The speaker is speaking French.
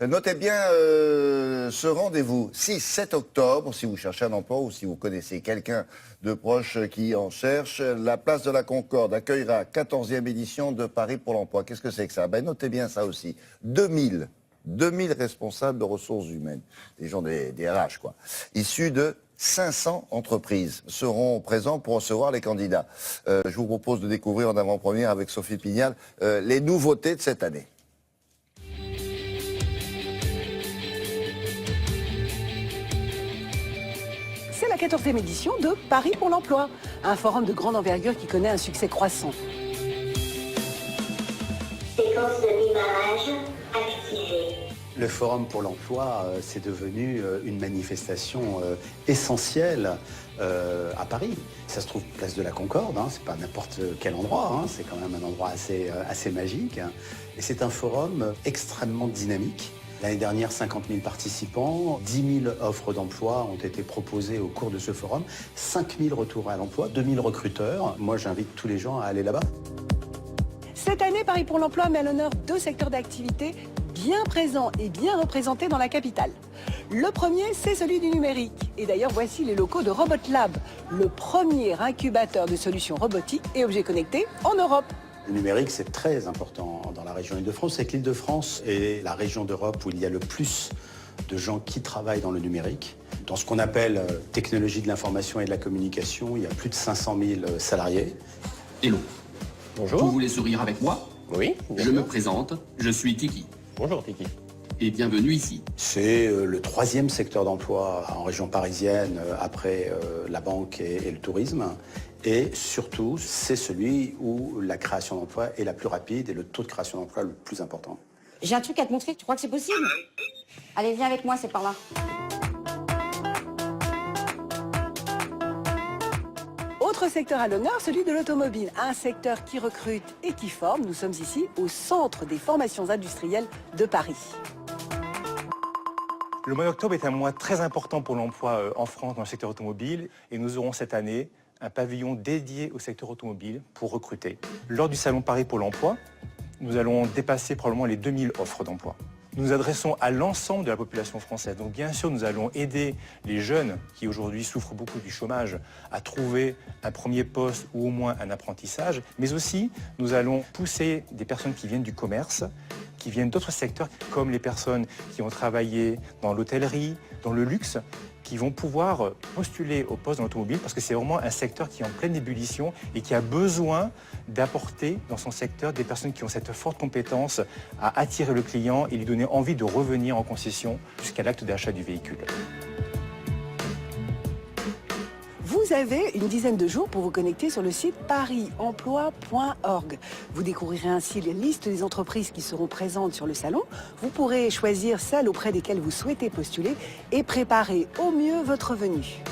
Notez bien ce rendez-vous, 6-7 octobre, si vous cherchez un emploi ou si vous connaissez quelqu'un de proche qui en cherche. La place de la Concorde accueillera 14e édition de Paris pour l'emploi. Qu'est-ce que c'est que ça? Notez bien ça aussi. 2000 responsables de ressources humaines, des gens des RH, quoi, issus de 500 entreprises seront présents pour recevoir les candidats. Je vous propose de découvrir en avant-première avec Sophie Pignal les nouveautés de cette année. C'est la 14e édition de Paris pour l'emploi, un forum de grande envergure qui connaît un succès croissant. Séquence de démarrage activée. Le Forum pour l'emploi, c'est devenu une manifestation essentielle à Paris. Ça se trouve place de la Concorde, hein, c'est pas n'importe quel endroit, hein, c'est quand même un endroit assez magique. Et c'est un forum extrêmement dynamique. L'année dernière, 50 000 participants, 10 000 offres d'emploi ont été proposées au cours de ce forum, 5 000 retours à l'emploi, 2 000 recruteurs. Moi, j'invite tous les gens à aller là-bas. Cette année, Paris pour l'emploi met à l'honneur 2 secteurs d'activité bien présents et bien représentés dans la capitale. Le premier, c'est celui du numérique. Et d'ailleurs, voici les locaux de Robot Lab, le premier incubateur de solutions robotiques et objets connectés en Europe. Le numérique, c'est très important dans la région Île-de-France. C'est que l'Île-de-France est la région d'Europe où il y a le plus de gens qui travaillent dans le numérique. Dans ce qu'on appelle technologie de l'information et de la communication, il y a plus de 500 000 salariés. Hello. Bonjour. Vous voulez sourire avec moi? Oui. Je me présente, je suis Tiki. Bonjour Tiki. Et bienvenue ici. C'est le 3e secteur d'emploi en région parisienne après la banque et le tourisme. Et surtout, c'est celui où la création d'emplois est la plus rapide et le taux de création d'emplois le plus important. J'ai un truc à te montrer, tu crois que c'est possible? Allez, viens avec moi, c'est par là. Autre secteur à l'honneur, celui de l'automobile, un secteur qui recrute et qui forme. Nous sommes ici au centre des formations industrielles de Paris. Le mois d'octobre est un mois très important pour l'emploi en France dans le secteur automobile et nous aurons cette année un pavillon dédié au secteur automobile pour recruter. Lors du salon Paris pour l'emploi, nous allons dépasser probablement les 2000 offres d'emploi. Nous nous adressons à l'ensemble de la population française. Donc bien sûr, nous allons aider les jeunes qui aujourd'hui souffrent beaucoup du chômage à trouver un premier poste ou au moins un apprentissage. Mais aussi, nous allons pousser des personnes qui viennent du commerce, qui viennent d'autres secteurs, comme les personnes qui ont travaillé dans l'hôtellerie, dans le luxe, qui vont pouvoir postuler au poste dans l'automobile parce que c'est vraiment un secteur qui est en pleine ébullition et qui a besoin d'apporter dans son secteur des personnes qui ont cette forte compétence à attirer le client et lui donner envie de revenir en concession jusqu'à l'acte d'achat du véhicule. Vous avez une dizaine de jours pour vous connecter sur le site parisemploi.org. Vous découvrirez ainsi les listes des entreprises qui seront présentes sur le salon. Vous pourrez choisir celles auprès desquelles vous souhaitez postuler et préparer au mieux votre venue.